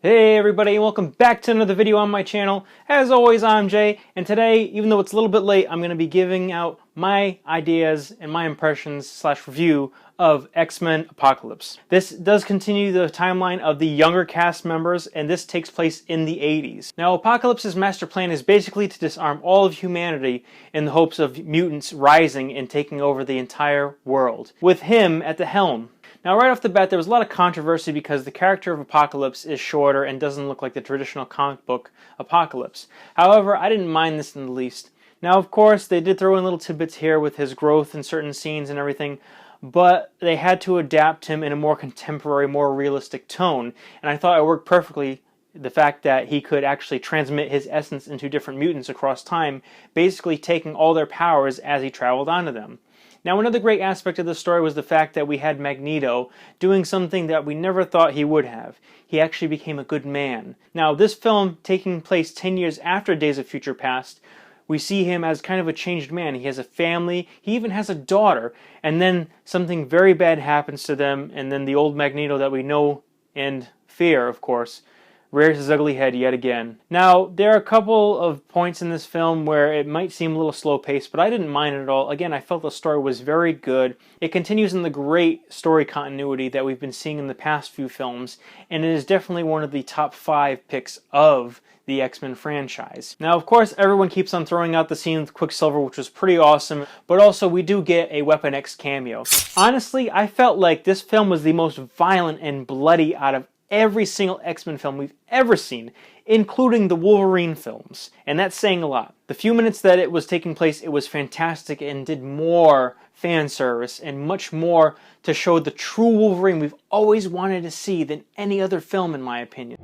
Hey everybody, and welcome back to another video on my channel. As always, I'm Jay, and today, even though it's a little bit late, I'm going to be giving out my ideas and my impressions / review of X-Men Apocalypse. This does continue the timeline of the younger cast members, and this takes place in the 80s. Now, Apocalypse's master plan is basically to disarm all of humanity in the hopes of mutants rising and taking over the entire world, with him at the helm. Now, right off the bat, there was a lot of controversy because the character of Apocalypse is shorter and doesn't look like the traditional comic book Apocalypse. However, I didn't mind this in the least. Now, of course, they did throw in little tidbits here with his growth in certain scenes and everything, but they had to adapt him in a more contemporary, more realistic tone, and I thought it worked perfectly. The fact that he could actually transmit his essence into different mutants across time, basically taking all their powers as he traveled onto them. Now, another great aspect of the story was the fact that we had Magneto doing something that we never thought he would have. He actually became a good man. Now, this film taking place 10 years after Days of Future Past, we see him as kind of a changed man. He has a family, he even has a daughter, and then something very bad happens to them, and then the old Magneto that we know and fear, of course, rears his ugly head yet again. Now, there are a couple of points in this film where it might seem a little slow-paced, but I didn't mind it at all. Again, I felt the story was very good. It continues in the great story continuity that we've been seeing in the past few films, and it is definitely one of the top 5 picks of the X-Men franchise. Now, of course, everyone keeps on throwing out the scene with Quicksilver, which was pretty awesome, but also we do get a Weapon X cameo. Honestly, I felt like this film was the most violent and bloody out of every single X-Men film we've ever seen, including the Wolverine films, and that's saying a lot. The few minutes that it was taking place, it was fantastic and did more fan service and much more to show the true Wolverine we've always wanted to see than any other film, in my opinion.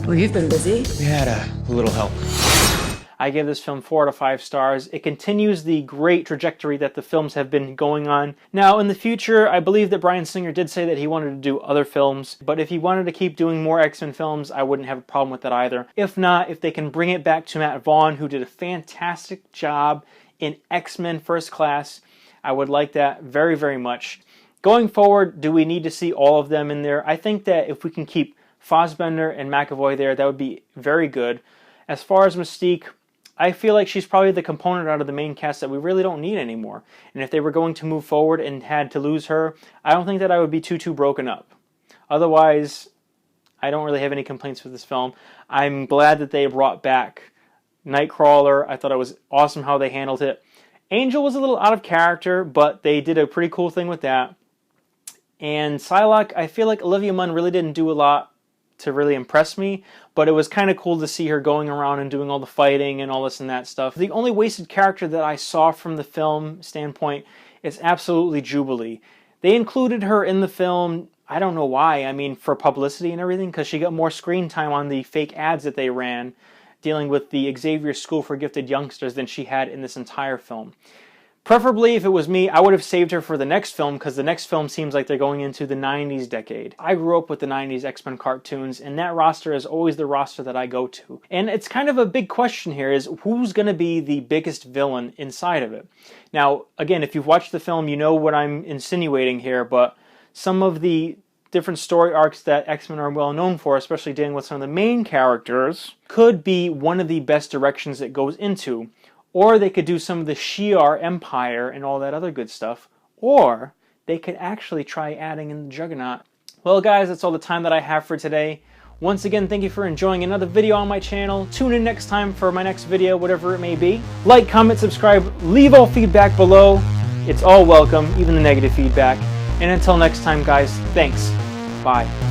Well, you've been busy. We had a little help. I give this film 4 out of 5 stars. It continues the great trajectory that the films have been going on. Now, in the future, I believe that Bryan Singer did say that he wanted to do other films, but if he wanted to keep doing more X-Men films, I wouldn't have a problem with that either. If not, if they can bring it back to Matt Vaughn, who did a fantastic job in X-Men First Class, I would like that very, very much. Going forward, do we need to see all of them in there? I think that if we can keep Fassbender and McAvoy there, that would be very good. As far as Mystique, I feel like she's probably the component out of the main cast that we really don't need anymore. And if they were going to move forward and had to lose her, I don't think that I would be too broken up. Otherwise, I don't really have any complaints with this film. I'm glad that they brought back Nightcrawler. I thought it was awesome how they handled it. Angel was a little out of character, but they did a pretty cool thing with that. And Psylocke, I feel like Olivia Munn really didn't do a lot to really impress me, but it was kind of cool to see her going around and doing all the fighting and all this and that stuff. The only wasted character that I saw from the film standpoint is absolutely Jubilee. They included her in the film, I don't know why, I mean for publicity and everything, because she got more screen time on the fake ads that they ran dealing with the Xavier School for Gifted Youngsters than she had in this entire film. Preferably, if it was me, I would have saved her for the next film, because the next film seems like they're going into the 90s decade. I grew up with the 90s X-Men cartoons, and that roster is always the roster that I go to. And it's kind of a big question here, is who's going to be the biggest villain inside of it? Now, again, if you've watched the film, you know what I'm insinuating here, but some of the different story arcs that X-Men are well known for, especially dealing with some of the main characters, could be one of the best directions it goes into. Or they could do some of the Shi'ar Empire and all that other good stuff. Or they could actually try adding in the Juggernaut. Well, guys, that's all the time that I have for today. Once again, thank you for enjoying another video on my channel. Tune in next time for my next video, whatever it may be. Like, comment, subscribe, leave all feedback below. It's all welcome, even the negative feedback. And until next time, guys, thanks. Bye.